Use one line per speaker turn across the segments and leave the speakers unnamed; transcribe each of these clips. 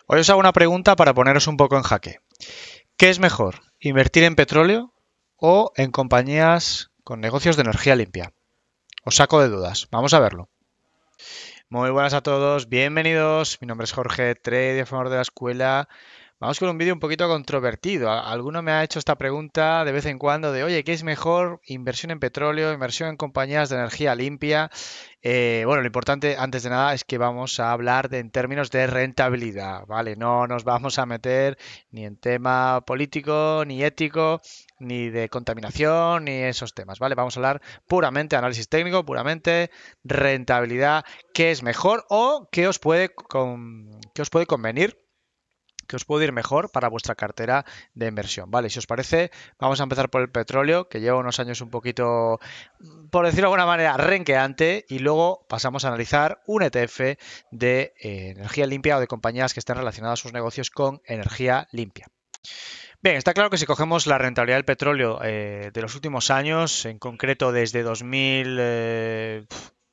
Hoy os hago una pregunta para poneros un poco en jaque. ¿Qué es mejor, invertir en petróleo o en compañías con negocios de energía limpia? Os saco de dudas. Vamos a verlo. Muy buenas a todos, bienvenidos. Mi nombre es Jorge, trader formador de la escuela. Vamos con un vídeo un poquito controvertido. Alguno me ha hecho esta pregunta de vez en cuando de, oye, ¿qué es mejor? Inversión en petróleo, inversión en compañías de energía limpia. Bueno, lo importante antes de nada es que vamos a hablar en términos de rentabilidad, ¿vale? No nos vamos a meter ni en tema político, ni ético, ni de contaminación, ni esos temas, ¿vale? Vamos a hablar puramente análisis técnico, puramente rentabilidad, qué es mejor o qué os puede convenir, que os puede ir mejor para vuestra cartera de inversión. Vale, si os parece, vamos a empezar por el petróleo, que lleva unos años un poquito, por decirlo de alguna manera, renqueante, y luego pasamos a analizar un ETF de energía limpia o de compañías que estén relacionadas a sus negocios con energía limpia. Bien, está claro que si cogemos la rentabilidad del petróleo de los últimos años, en concreto desde 2000,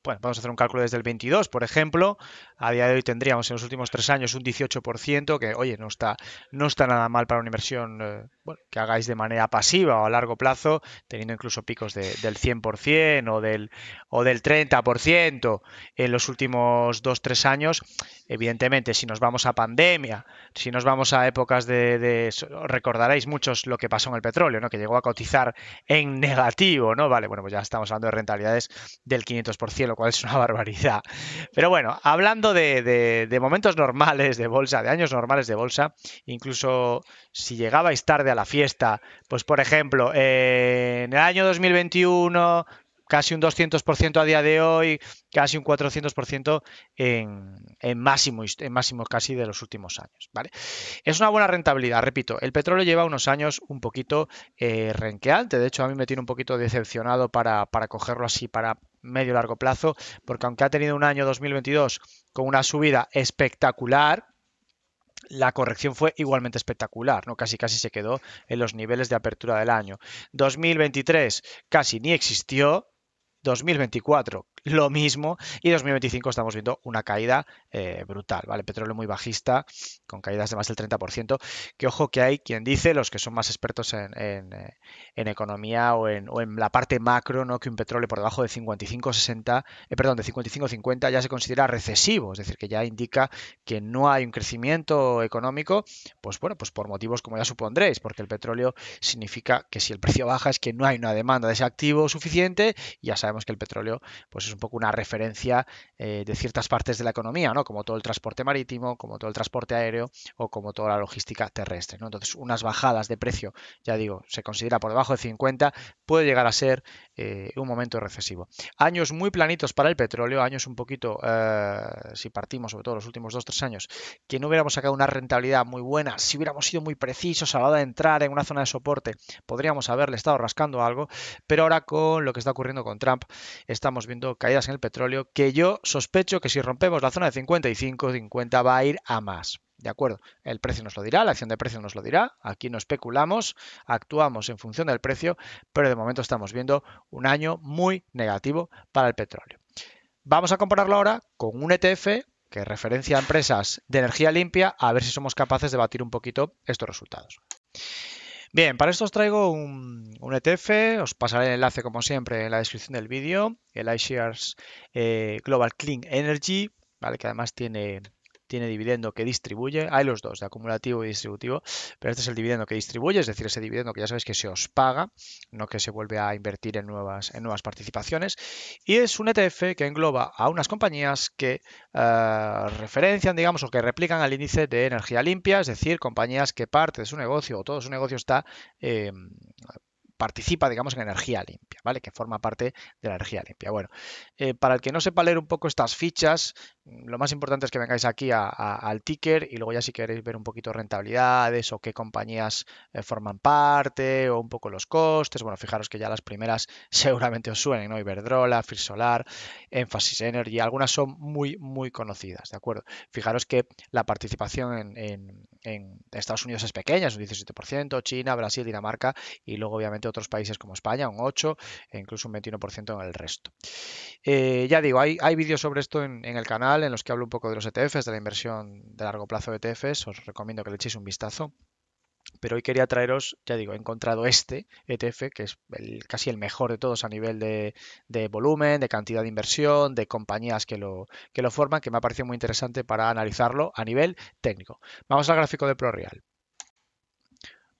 bueno, vamos a hacer un cálculo desde el 22, por ejemplo, a día de hoy tendríamos en los últimos 3 años un 18%, que oye, no está nada mal para una inversión bueno, que hagáis de manera pasiva o a largo plazo, teniendo incluso picos del 100% o del 30% en los últimos 2, 3 años. Evidentemente, si nos vamos a pandemia, si nos vamos a épocas recordaréis muchos lo que pasó en el petróleo, ¿no? Que llegó a cotizar en negativo, ¿no? Vale, bueno, pues ya estamos hablando de rentabilidades del 500%, lo cual es una barbaridad. Pero bueno, hablando de momentos normales de bolsa, de años normales de bolsa, incluso si llegabais tarde a la fiesta, pues por ejemplo, en el año 2021 casi un 200% a día de hoy, casi un 400% en máximos casi de los últimos años, ¿vale? Es una buena rentabilidad, repito, el petróleo lleva unos años un poquito renqueante, de hecho a mí me tiene un poquito decepcionado para cogerlo así para medio largo plazo, porque aunque ha tenido un año 2022 con una subida espectacular, la corrección fue igualmente espectacular, ¿no? Casi casi se quedó en los niveles de apertura del año. 2023 casi ni existió, 2024 lo mismo y 2025 estamos viendo una caída brutal, ¿vale? Petróleo muy bajista, con caídas de más del 30%, que ojo que hay quien dice, los que son más expertos en economía o en la parte macro, ¿no? Que un petróleo por debajo de 55-60, perdón, de 55-50 ya se considera recesivo, es decir, que ya indica que no hay un crecimiento económico, pues bueno, pues por motivos como ya supondréis, porque el petróleo significa que si el precio baja es que no hay una demanda de ese activo suficiente, y ya sabemos que el petróleo pues es un poco una referencia de ciertas partes de la economía, ¿no? Como todo el transporte marítimo, como todo el transporte aéreo o como toda la logística terrestre, ¿no? Entonces, unas bajadas de precio, ya digo, se considera por debajo de 50, puede llegar a ser un momento recesivo. Años muy planitos para el petróleo, años un poquito, si partimos sobre todo los últimos 2, 3 años, que no hubiéramos sacado una rentabilidad muy buena, si hubiéramos sido muy precisos a la hora de entrar en una zona de soporte, podríamos haberle estado rascando algo, pero ahora con lo que está ocurriendo con Trump, estamos viendo caídas en el petróleo que yo sospecho que si rompemos la zona de 55, 50 va a ir a más. ¿De acuerdo? El precio nos lo dirá, la acción de precio nos lo dirá. Aquí no especulamos, actuamos en función del precio, pero de momento estamos viendo un año muy negativo para el petróleo. Vamos a compararlo ahora con un ETF que referencia a empresas de energía limpia, a ver si somos capaces de batir un poquito estos resultados. Bien, para esto os traigo un ETF, os pasaré el enlace como siempre en la descripción del vídeo, el iShares Global Clean Energy, ¿vale? Que además tiene dividendo que distribuye, hay los dos, de acumulativo y distributivo, pero este es el dividendo que distribuye, es decir, ese dividendo que ya sabéis que se os paga, no que se vuelve a invertir en nuevas participaciones, y es un ETF que engloba a unas compañías que referencian, digamos, o que replican al índice de energía limpia, es decir, compañías que parte de su negocio o todo su negocio está eh, participa, digamos, en energía limpia, ¿vale? Que forma parte de la energía limpia. Bueno, para el que no sepa leer un poco estas fichas, lo más importante es que vengáis aquí al ticker y luego ya si queréis ver un poquito rentabilidades o qué compañías forman parte o un poco los costes, bueno, fijaros que ya las primeras seguramente os suenen, ¿no? Iberdrola, First Solar, Emphasis Energy, algunas son muy, muy conocidas, ¿de acuerdo? Fijaros que la participación en Estados Unidos es pequeña, es un 17%, China, Brasil, Dinamarca y luego obviamente otros países como España, un 8% e incluso un 21% en el resto. Ya digo, hay vídeos sobre esto en el canal en los que hablo un poco de los ETFs, de la inversión de largo plazo de ETFs, os recomiendo que le echéis un vistazo. Pero hoy quería traeros, ya digo, he encontrado este ETF, que es casi el mejor de todos a nivel de volumen, de cantidad de inversión, de compañías que lo forman, que me ha parecido muy interesante para analizarlo a nivel técnico. Vamos al gráfico de ProReal.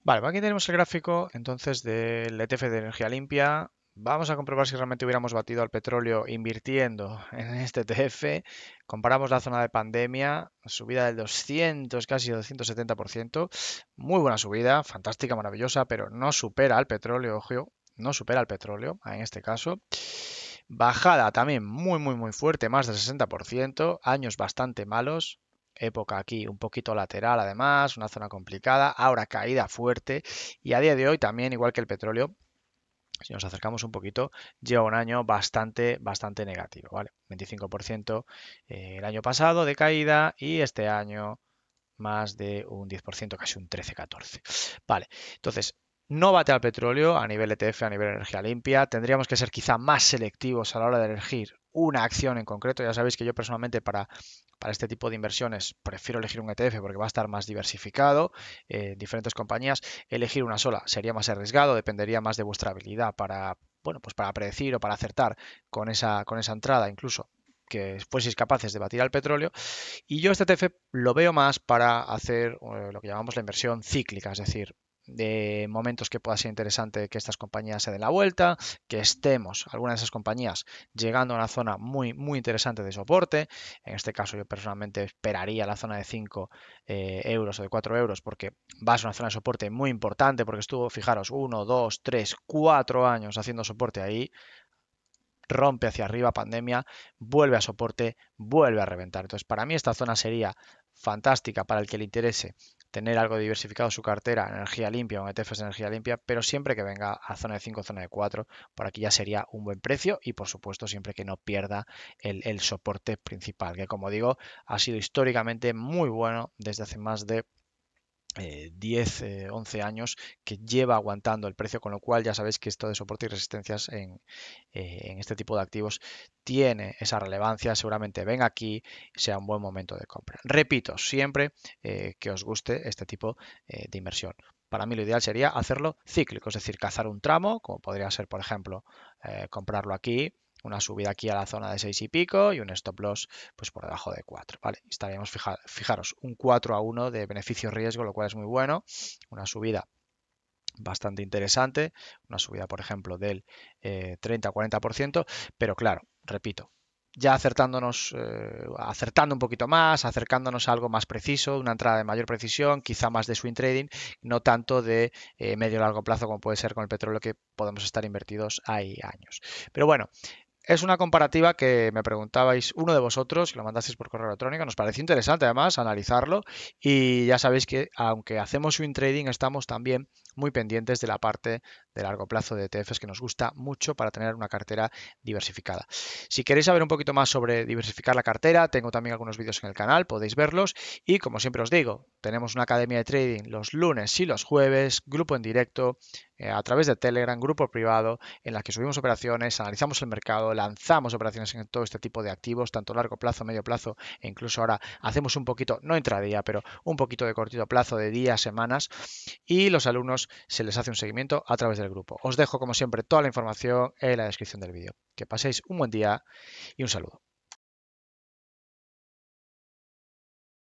Vale, pues aquí tenemos el gráfico entonces del ETF de energía limpia. Vamos a comprobar si realmente hubiéramos batido al petróleo invirtiendo en este ETF. Comparamos la zona de pandemia, subida del 200, casi 270%. Muy buena subida, fantástica, maravillosa, pero no supera al petróleo, ojo, no supera al petróleo en este caso. Bajada también muy, muy, muy fuerte, más del 60%, años bastante malos, época aquí un poquito lateral además, una zona complicada, ahora caída fuerte y a día de hoy también, igual que el petróleo, si nos acercamos un poquito, lleva un año bastante, bastante negativo, ¿vale? 25% el año pasado de caída y este año más de un 10%, casi un 13-14. Vale, entonces no bate al petróleo a nivel ETF, a nivel energía limpia. Tendríamos que ser quizá más selectivos a la hora de elegir una acción en concreto. Ya sabéis que yo personalmente para este tipo de inversiones prefiero elegir un ETF porque va a estar más diversificado en diferentes compañías. Elegir una sola sería más arriesgado, dependería más de vuestra habilidad para, bueno, pues para predecir o para acertar con esa entrada incluso que fueseis capaces de batir al petróleo. Y yo este ETF lo veo más para hacer lo que llamamos la inversión cíclica, es decir, de momentos que pueda ser interesante que estas compañías se den la vuelta, que estemos, alguna de esas compañías, llegando a una zona muy, muy interesante de soporte. En este caso yo personalmente esperaría la zona de 5 euros o de 4 euros porque va a ser una zona de soporte muy importante porque estuvo, fijaros, 1, 2, 3, 4 años haciendo soporte ahí, rompe hacia arriba, pandemia, vuelve a soporte, vuelve a reventar. Entonces, para mí esta zona sería fantástica para el que le interese tener algo diversificado en su cartera, energía limpia o ETFs de energía limpia, pero siempre que venga a zona de 5, zona de 4, por aquí ya sería un buen precio y por supuesto siempre que no pierda el soporte principal, que como digo, ha sido históricamente muy bueno desde hace más de 10, 11 años que lleva aguantando el precio, con lo cual ya sabéis que esto de soporte y resistencias en este tipo de activos tiene esa relevancia, seguramente ven aquí, sea un buen momento de compra. Repito, siempre que os guste este tipo de inversión. Para mí lo ideal sería hacerlo cíclico, es decir, cazar un tramo, como podría ser, por ejemplo, comprarlo aquí, una subida aquí a la zona de 6 y pico y un stop loss pues por debajo de 4, ¿vale? Estaríamos, fijaros, un 4-1 de beneficio-riesgo, lo cual es muy bueno, una subida bastante interesante, una subida, por ejemplo, del 30-40%, pero claro, repito, ya acertándonos, acertando un poquito más, acercándonos a algo más preciso, una entrada de mayor precisión, quizá más de swing trading, no tanto de medio largo plazo como puede ser con el petróleo que podemos estar invertidos ahí años. Pero bueno, es una comparativa que me preguntabais uno de vosotros, que lo mandasteis por correo electrónico. Nos pareció interesante además analizarlo y ya sabéis que aunque hacemos swing trading estamos también muy pendientes de la parte de largo plazo de ETFs que nos gusta mucho para tener una cartera diversificada. Si queréis saber un poquito más sobre diversificar la cartera, tengo también algunos vídeos en el canal, podéis verlos y como siempre os digo, tenemos una academia de trading los lunes y los jueves, grupo en directo a través de Telegram, grupo privado en la que subimos operaciones, analizamos el mercado, lanzamos operaciones en todo este tipo de activos, tanto largo plazo, medio plazo e incluso ahora hacemos un poquito, no intradía, pero un poquito de cortito plazo de días, semanas y los alumnos se les hace un seguimiento a través del grupo. Os dejo como siempre toda la información en la descripción del vídeo. Que paséis un buen día y un saludo.